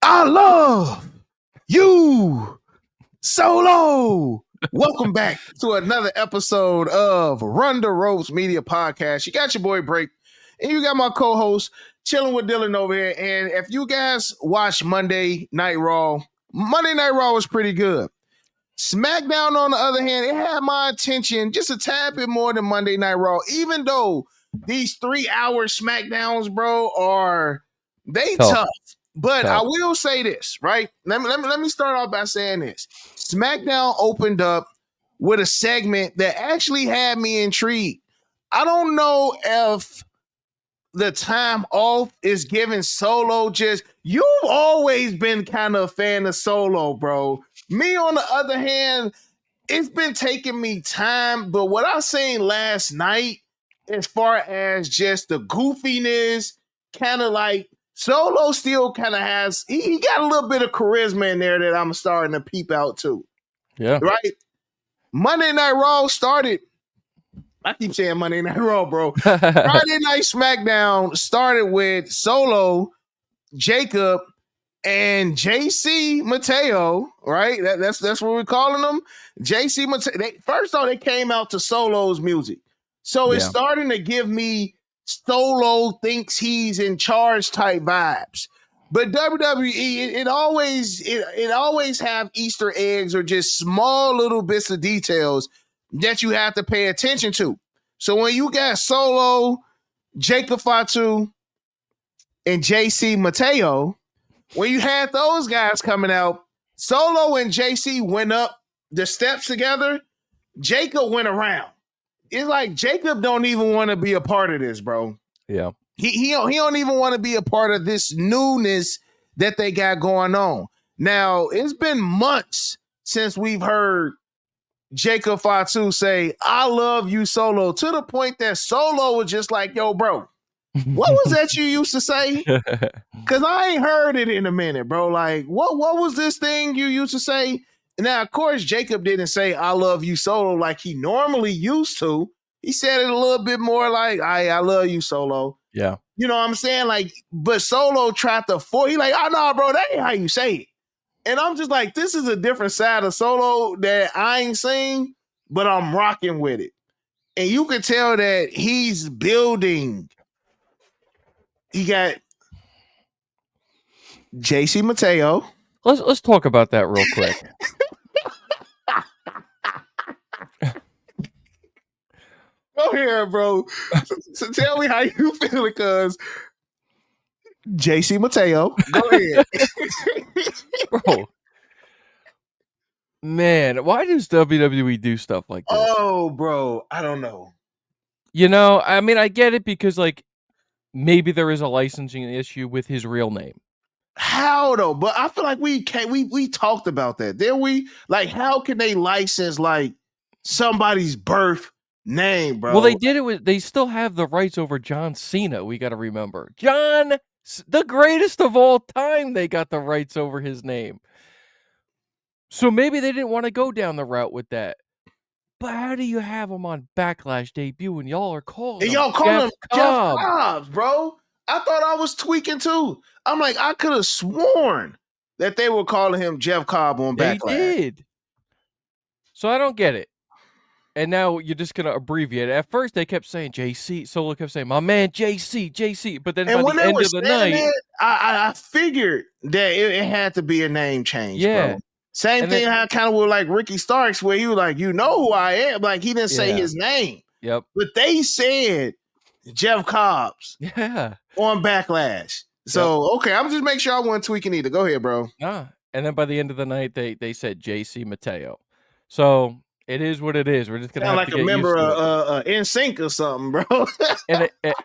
I love you, Solo. Welcome back to another episode of Run the Ropes Media Podcast. You got your boy Break, and you got my co-host chilling with Dylan over here. And if you guys watch Monday Night Raw was pretty good. Smackdown, on the other hand, it had my attention just a tad bit more than Monday Night Raw, even though these 3-hour Smackdowns, bro, are tough. But I will say this, right? Let me start off by saying this. SmackDown opened up with a segment that actually had me intrigued. I don't know if the time off is giving Solo just... You've always been kind of a fan of Solo, bro. Me, on the other hand, it's been taking me time, but what I seen last night, as far as just the goofiness, kind of like Solo still kind of has, he got a little bit of charisma in there that I'm starting to peep out too. Yeah. Right? Monday Night Raw started. I keep saying Monday Night Raw, bro. Friday Night SmackDown started with Solo, Jacob, and JC Mateo, right? That's what we're calling them. JC Mateo. First off, they came out to Solo's music. So it's starting to give me Solo thinks he's in charge type vibes. But WWE, it always have Easter eggs or just small little bits of details that you have to pay attention to. So when you got Solo, Jacob Fatu, and JC Mateo, when you had those guys coming out, Solo and JC went up the steps together. Jacob went around. It's like Jacob don't even want to be a part of this, bro. Yeah. He don't even want to be a part of this newness that they got going on. Now, it's been months since we've heard Jacob Fatu say, I love you, Solo, to the point that Solo was just like, yo, bro, what was that you used to say? Because I ain't heard it in a minute, bro. Like, what was this thing you used to say? Now, of course, Jacob didn't say, I love you, Solo, like he normally used to. He said it a little bit more like, I love you, Solo. Yeah. You know what I'm saying? Like, but Solo tried to force. He like, oh, no, bro, that ain't how you say it. And I'm just like, this is a different side of Solo that I ain't seen, but I'm rocking with it. And you can tell that he's building. He got JC Mateo. Let's talk about that real quick. Go here, bro. So tell me how you feel, because JC Mateo. Go ahead. Bro. Man, why does WWE do stuff like this? Oh, bro. I don't know. You know, I mean, I get it because, like, maybe there is a licensing issue with his real name. How though? But I feel like we talked about that. Did we? Like, how can they license like somebody's birth name, bro? Well, they did it with. They still have the rights over John Cena. We got to remember, John, the greatest of all time. They got the rights over his name. So maybe they didn't want to go down the route with that. But how do you have him on Backlash debut and y'all are calling him Jeff Cobbs, bro? I thought I was tweaking too. I'm like, I could have sworn that they were calling him Jeff Cobb on Backlash. They did. So I don't get it. And now you're just gonna abbreviate it. At first they kept saying JC. Solo kept saying, my man JC. But then by the end of the night, I figured that it had to be a name change, bro. Same thing how kind of with like Ricky Starks, where he was like, you know who I am. Like he didn't say his name. Yep. But they said Jeff Cobbs on Backlash. So, okay, I'm just making sure I wasn't tweaking either. Go ahead, bro. And then by the end of the night, they said JC Mateo. So it is what it is. We're just gonna have like to get a member of NSYNC or something, bro.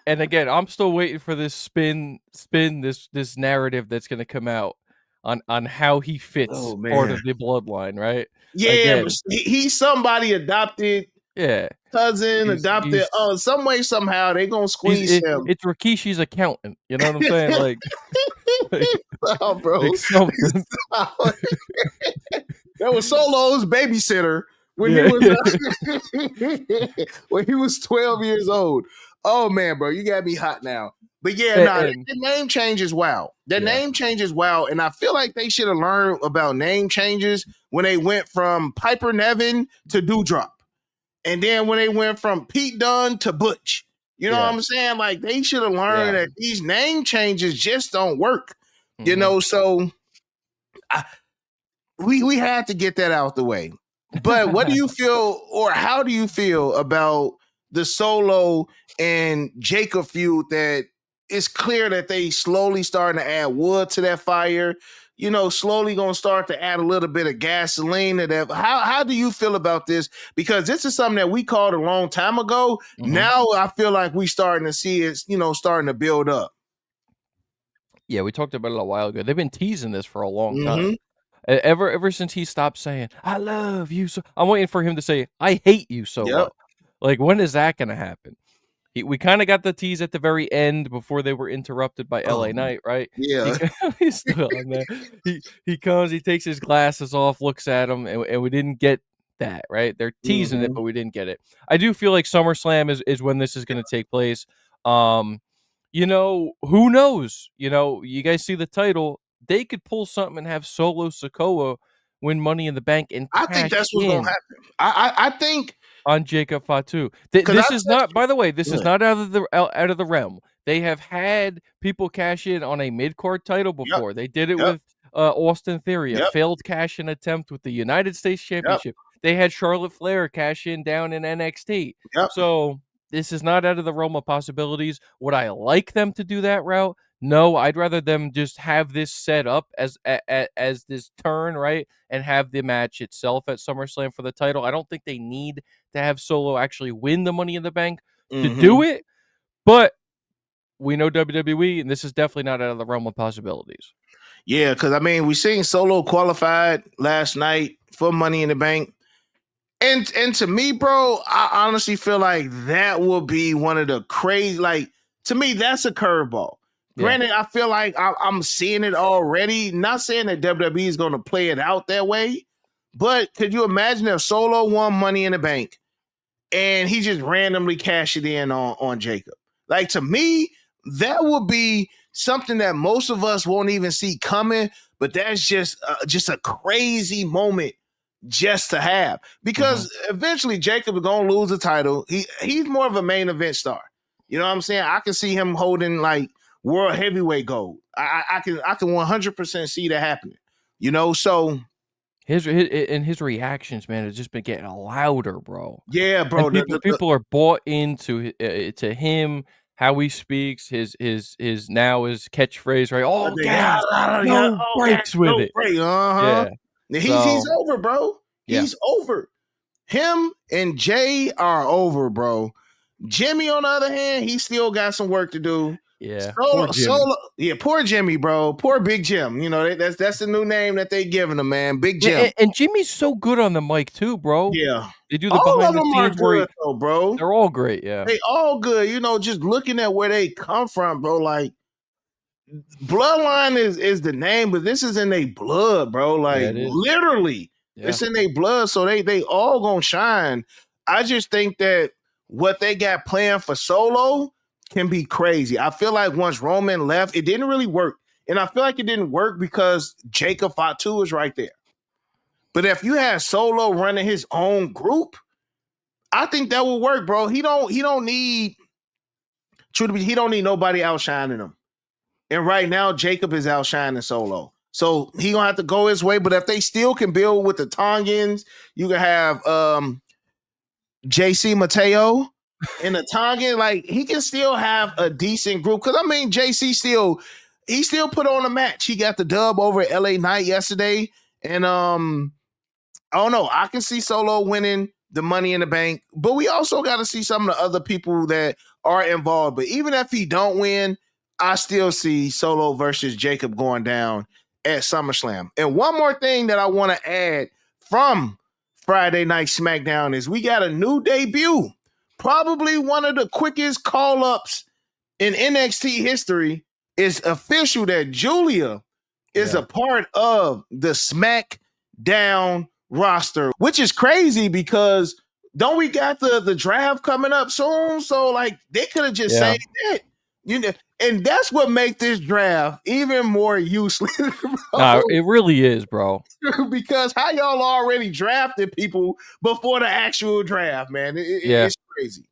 and again, I'm still waiting for this this narrative that's gonna come out on how he fits part of the bloodline, right? Yeah, again, he's somebody adopted. Yeah. Cousin, adopted. Some way, somehow, they gonna squeeze him. It's Rikishi's accountant. You know what I'm saying? Like oh, bro. That was Solo's babysitter when he was 12 years old. Oh man, bro, you got me hot now. But yeah, And the name change is wild. The name change is wild, and I feel like they should have learned about name changes when they went from Piper Nevin to Dewdrop, and then when they went from Pete Dunne to Butch. You know what I'm saying? Like they should have learned that these name changes just don't work. You know, so we had to get that out the way. But what do you feel, or how do you feel about the Solo and Jacob feud? That it's clear that they slowly starting to add wood to that fire. You know, slowly gonna start to add a little bit of gasoline to that. How do you feel about this? Because this is something that we called a long time ago. Now I feel like we starting to see it, you know, starting to build up. Yeah, we talked about it a while ago. They've been teasing this for a long time. Ever since he stopped saying, "I love you," so I'm waiting for him to say, "I hate you," Solo. Yep. Like, when is that gonna happen? We kind of got the tease at the very end before they were interrupted by LA Knight, right? Yeah. He's still on there. He comes, he takes his glasses off, looks at him, and we didn't get that, right? They're teasing it, but we didn't get it. I do feel like SummerSlam is when this is going to take place. You know, who knows? You know, you guys see the title. They could pull something and have Solo Sikoa win Money in the Bank and I think cash that's what's gonna in happen. I think on Jacob Fatu. because This is not, by the way, this is Good. not out of the realm. They have had people cash in on a mid-card title before. They did it Yep. with Austin Theory, a Yep. failed cash-in attempt with the United States Championship. They had Charlotte Flair cash in down in NXT. Yep. So this is not out of the realm of possibilities. Would I like them to do that route? No, I'd rather them just have this set up as this turn, right, and have the match itself at SummerSlam for the title. I don't think they need to have Solo actually win the Money in the Bank to do it, but we know WWE, and this is definitely not out of the realm of possibilities. Yeah, because I mean, we seen Solo qualified last night for Money in the Bank. And to me, bro, I honestly feel like that will be one of the crazy, like, to me, that's a curveball. Granted, I feel like I'm seeing it already. Not saying that WWE is going to play it out that way, but could you imagine if Solo won Money in the Bank and he just randomly cashed it in on Jacob? Like, to me, that would be something that most of us won't even see coming, but that's just a crazy moment just to have, because eventually Jacob is gonna lose the title. He's more of a main event star. You know what I'm saying? I can see him holding like world heavyweight gold. I can 100% see that happening. You know, so his reactions, man, has just been getting louder, bro. Yeah, bro. And people are bought into to him, how he speaks, his now his catchphrase, right? All gas, no breaks with it. Yeah. He's So, over, bro. He's over. Him and Jay are over, bro. Jimmy, on the other hand, he still got some work to do. Yeah, poor Jimmy. Poor Jimmy, bro. Poor Big Jim. You know, that's the new name that they giving him, man. Big Jim. And Jimmy's so good on the mic too, bro. Yeah. They do the all behind of the them are scenes where good, though, bro. they're all great, yeah. They all good. You know, just looking at where they come from, bro. Like, Bloodline is the name, but this is in their blood, bro. Like, literally, it's in their blood. So they all gonna shine. I just think that what they got planned for Solo can be crazy. I feel like once Roman left, it didn't really work. And I feel like it didn't work because Jacob Fatu is right there. But if you had Solo running his own group, I think that would work, bro. He don't need nobody outshining him. And right now, Jacob is outshining Solo. So he gonna have to go his way. But if they still can build with the Tongans, you can have JC Mateo and the Tongan. Like, he can still have a decent group. Because I mean, JC still put on a match. He got the dub over LA Knight yesterday. And I don't know. I can see Solo winning the Money in the Bank. But we also got to see some of the other people that are involved. But even if he don't win, I still see Solo versus Jacob going down at SummerSlam. And one more thing that I want to add from Friday Night Smackdown is we got a new debut. Probably one of the quickest call-ups in NXT history. Is official that Julia is a part of the Smackdown roster, which is crazy because don't we got the draft coming up soon? So, like, they could have just said that. You know, and that's what makes this draft even more useless, bro. Nah, it really is, bro. Because how y'all already drafted people before the actual draft, man. Yeah. It's crazy.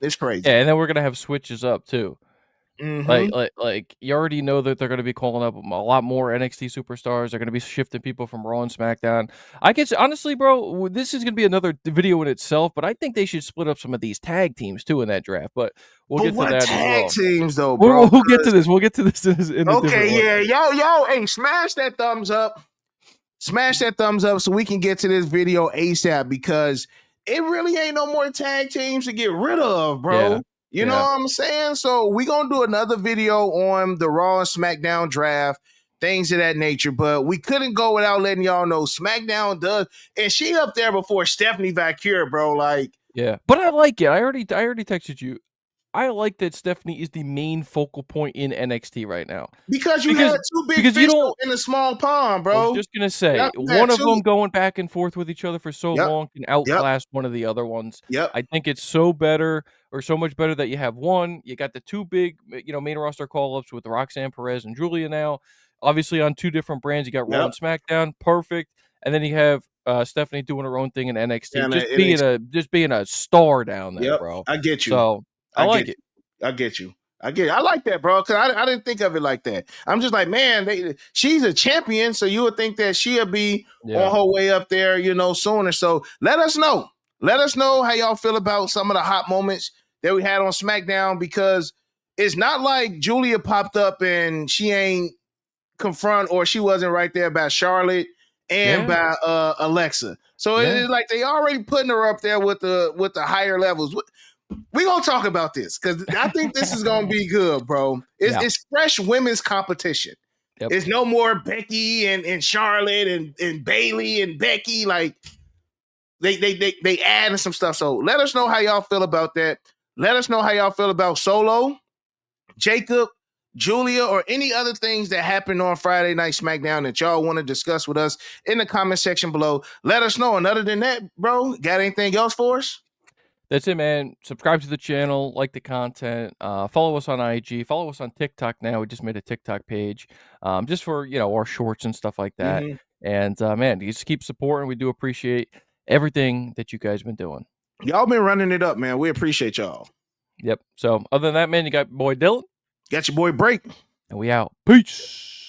It's crazy. Yeah, and then we're gonna have switches up too. Mm-hmm. Like you already know that they're gonna be calling up a lot more NXT superstars. They're gonna be shifting people from Raw and SmackDown. I guess honestly, bro, this is gonna be another video in itself. But I think they should split up some of these tag teams too in that draft. But we'll But get to what that as tag well. teams though, We'll, bro? we'll get to this. We'll get to this in a different one. Okay, yeah, yo, hey, smash that thumbs up. Smash that thumbs up so we can get to this video ASAP because it really ain't no more tag teams to get rid of, bro. Yeah. You know what I'm saying? So we gonna do another video on the Raw and SmackDown draft, things of that nature. But we couldn't go without letting y'all know SmackDown does, and she up there before Stephanie Valkyrie, bro. Like, Yeah, but I like it. I already texted you. I like that Stephanie is the main focal point in NXT right now. because you Because had two big because you fish don't in a small pond, I was bro. just gonna say, Yep, you had one of two. them going back and forth with each other for so Yep, long can yep, outclass one of the other ones. yep, I think it's so better or so much better that you have one. You got the two big, main roster call-ups with Roxanne Perez and Julia now. Obviously on two different brands. You got Raw yep. and SmackDown, perfect. And then you have Stephanie doing her own thing in NXT, And just being a star down there, yep, bro. I get you. So I I like get it. you. I get you. I like that, bro. Because I didn't think of it like that. I'm just like, man, she's a champion, so you would think that she'll be Yeah. on her way up there, sooner. So let us know. Let us know how y'all feel about some of the hot moments that we had on SmackDown because it's not like Julia popped up and she ain't confront or she wasn't right there by Charlotte and Yeah. by Alexa. So Yeah. it's like they already putting her up there with the higher levels. We gonna talk about this because I think this is gonna be good, bro. Yeah. It's fresh women's competition. Yep. It's no more Becky and Charlotte and Bailey and Becky. Like they adding some stuff. So let us know how y'all feel about that. Let us know how y'all feel about Solo, Jacob, Julia, or any other things that happened on Friday Night SmackDown that y'all want to discuss with us in the comment section below. Let us know. And other than that, bro, got anything else for us? That's it, man. Subscribe to the channel, like the content, follow us on IG, follow us on TikTok now. We just made a TikTok page just for, our shorts and stuff like that. Mm-hmm. And, man, you just keep supporting. We do appreciate everything that you guys been doing. Y'all been running it up, man. We appreciate y'all. Yep. So other than that, man, you got boy Dylan. Got your boy Break. And we out. Peace.